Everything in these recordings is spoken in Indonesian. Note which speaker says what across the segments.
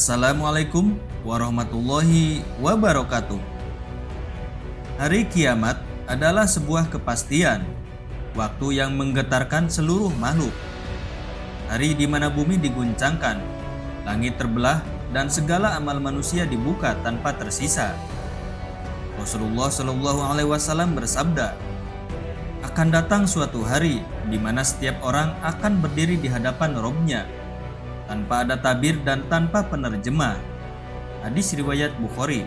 Speaker 1: Assalamualaikum warahmatullahi wabarakatuh. Hari kiamat adalah sebuah kepastian, waktu yang menggetarkan seluruh makhluk. Hari di mana bumi diguncangkan, langit terbelah, dan segala amal manusia dibuka tanpa tersisa. Rasulullah Shallallahu Alaihi Wasallam bersabda, akan datang suatu hari di mana setiap orang akan berdiri di hadapan Robnya, tanpa ada tabir dan tanpa penerjemah. Hadis riwayat Bukhari.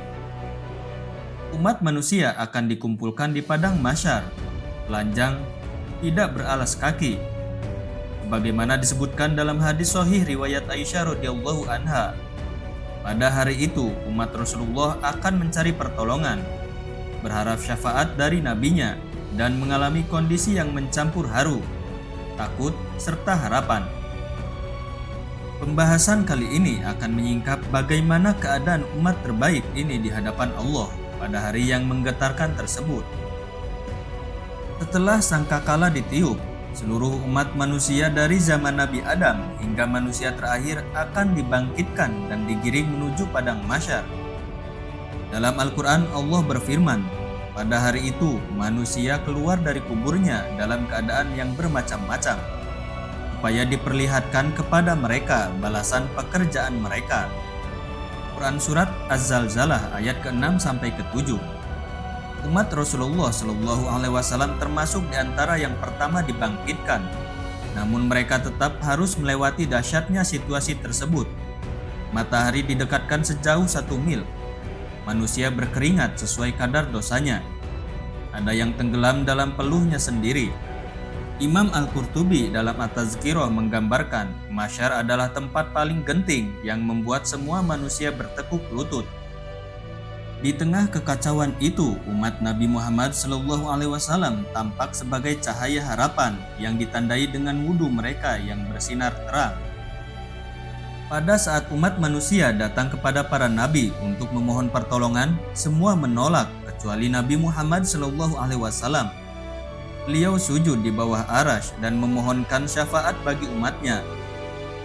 Speaker 1: Umat manusia akan dikumpulkan di padang mahsyar, telanjang, tidak beralas kaki. Sebagaimana disebutkan dalam hadis sahih riwayat Aisyah radhiyallahu anha. Pada hari itu umat Rasulullah akan mencari pertolongan, berharap syafaat dari nabinya, dan mengalami kondisi yang mencampur haru, takut, serta harapan. Pembahasan kali ini akan menyingkap bagaimana keadaan umat terbaik ini di hadapan Allah pada hari yang menggetarkan tersebut. Setelah sangkakala ditiup, seluruh umat manusia dari zaman Nabi Adam hingga manusia terakhir akan dibangkitkan dan digiring menuju padang mahsyar. Dalam Al-Quran Allah berfirman, pada hari itu manusia keluar dari kuburnya dalam keadaan yang bermacam-macam, supaya diperlihatkan kepada mereka balasan pekerjaan mereka. Quran Surat Az-Zalzalah ayat ke-6 sampai ke-7. Umat Rasulullah Shallallahu Alaihi Wasallam termasuk di antara yang pertama dibangkitkan. Namun mereka tetap harus melewati dahsyatnya situasi tersebut. Matahari didekatkan sejauh 1 mil. Manusia berkeringat sesuai kadar dosanya. Ada yang tenggelam dalam peluhnya sendiri. Imam Al-Qurtubi dalam At-Tazkirah menggambarkan mahsyar adalah tempat paling genting yang membuat semua manusia bertekuk lutut. Di tengah kekacauan itu, umat Nabi Muhammad SAW tampak sebagai cahaya harapan yang ditandai dengan wudhu mereka yang bersinar terang. Pada saat umat manusia datang kepada para nabi untuk memohon pertolongan, semua menolak kecuali Nabi Muhammad SAW. Beliau sujud di bawah arasy dan memohonkan syafaat bagi umatnya.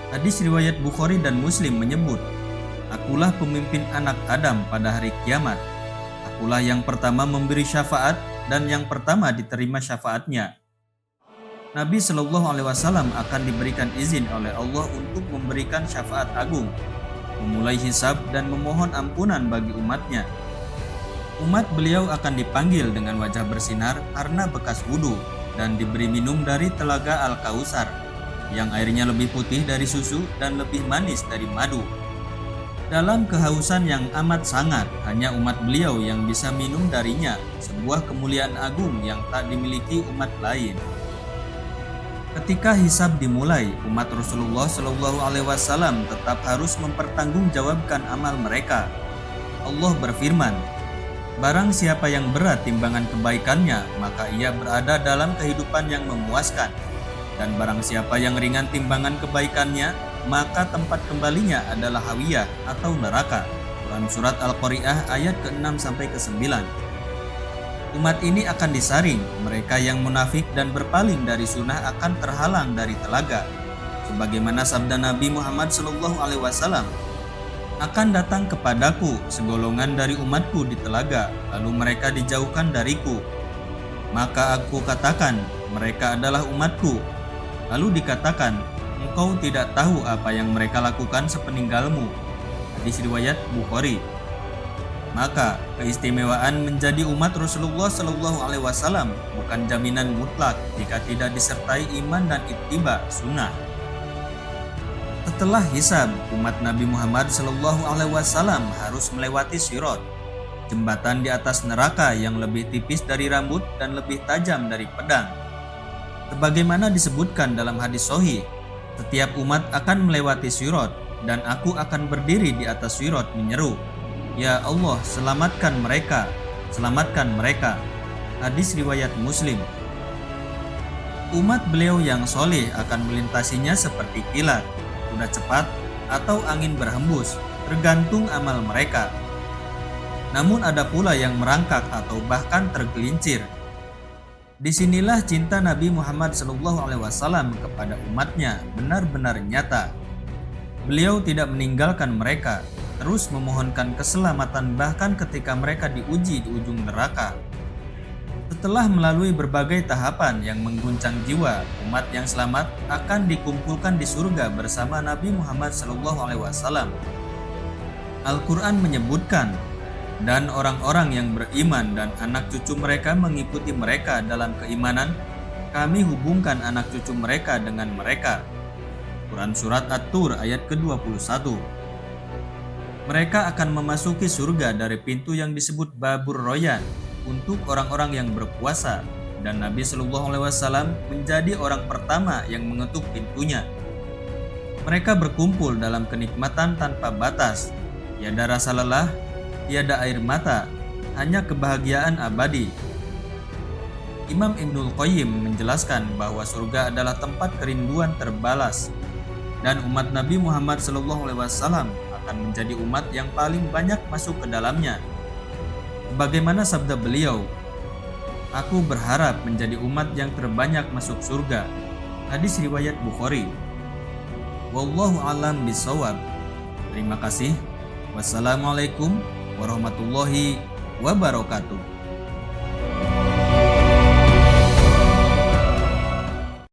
Speaker 1: Hadis riwayat Bukhari dan Muslim menyebut, akulah pemimpin anak Adam pada hari kiamat. Akulah yang pertama memberi syafaat dan yang pertama diterima syafaatnya. Nabi Shallallahu Alaihi Wasallam akan diberikan izin oleh Allah untuk memberikan syafaat agung, memulai hisab dan memohon ampunan bagi umatnya. Umat beliau akan dipanggil dengan wajah bersinar karena bekas wudhu dan diberi minum dari telaga Al-Kautsar yang airnya lebih putih dari susu dan lebih manis dari madu. Dalam kehausan yang amat sangat, hanya umat beliau yang bisa minum darinya, sebuah kemuliaan agung yang tak dimiliki umat lain. Ketika hisab dimulai, umat Rasulullah Shallallahu Alaihi Wasallam tetap harus mempertanggungjawabkan amal mereka. Allah berfirman, barang siapa yang berat timbangan kebaikannya, maka ia berada dalam kehidupan yang memuaskan. Dan barang siapa yang ringan timbangan kebaikannya, maka tempat kembalinya adalah hawiyah atau neraka. Quran Surat Al-Qari'ah ayat ke-6 sampai ke-9. Umat ini akan disaring, mereka yang munafik dan berpaling dari sunnah akan terhalang dari telaga. Sebagaimana sabda Nabi Muhammad SAW, akan datang kepadaku segolongan dari umatku di telaga, lalu mereka dijauhkan dariku. Maka aku katakan, mereka adalah umatku. Lalu dikatakan, engkau tidak tahu apa yang mereka lakukan sepeninggalmu. Hadis riwayat Bukhari. Maka keistimewaan menjadi umat Rasulullah Shallallahu Alaihi Wasallam bukan jaminan mutlak jika tidak disertai iman dan ittiba sunnah. Setelah hisab, umat Nabi Muhammad SAW harus melewati sirat, jembatan di atas neraka yang lebih tipis dari rambut dan lebih tajam dari pedang. Sebagaimana disebutkan dalam hadis sahih, setiap umat akan melewati sirat dan aku akan berdiri di atas sirat menyeru, ya Allah, selamatkan mereka, selamatkan mereka. Hadis riwayat Muslim. Umat beliau yang soleh akan melintasinya seperti kilat, kuda cepat, atau angin berhembus, tergantung amal mereka. Namun ada pula yang merangkak atau bahkan tergelincir. Disinilah cinta Nabi Muhammad SAW kepada umatnya benar-benar nyata. Beliau tidak meninggalkan mereka, terus memohonkan keselamatan bahkan ketika mereka diuji di ujung neraka. Setelah melalui berbagai tahapan yang mengguncang jiwa, umat yang selamat akan dikumpulkan di surga bersama Nabi Muhammad SAW. Al-Quran menyebutkan, dan orang-orang yang beriman dan anak cucu mereka mengikuti mereka dalam keimanan, kami hubungkan anak cucu mereka dengan mereka. Quran Surat At-Tur ayat ke-21. Mereka akan memasuki surga dari pintu yang disebut Babur Royan untuk orang-orang yang berpuasa, dan Nabi Shallallahu Alaihi Wasallam menjadi orang pertama yang mengetuk pintunya. Mereka berkumpul dalam kenikmatan tanpa batas, tiada rasa lelah, tiada air mata, hanya kebahagiaan abadi. Imam Ibnul Qayyim menjelaskan bahwa surga adalah tempat kerinduan terbalas, dan umat Nabi Muhammad SAW akan menjadi umat yang paling banyak masuk ke dalamnya. Bagaimana sabda beliau, "Aku berharap menjadi umat yang terbanyak masuk surga." Hadis riwayat Bukhari. Wallahu a'lam bishawab. Terima kasih. Wassalamualaikum warahmatullahi wabarakatuh.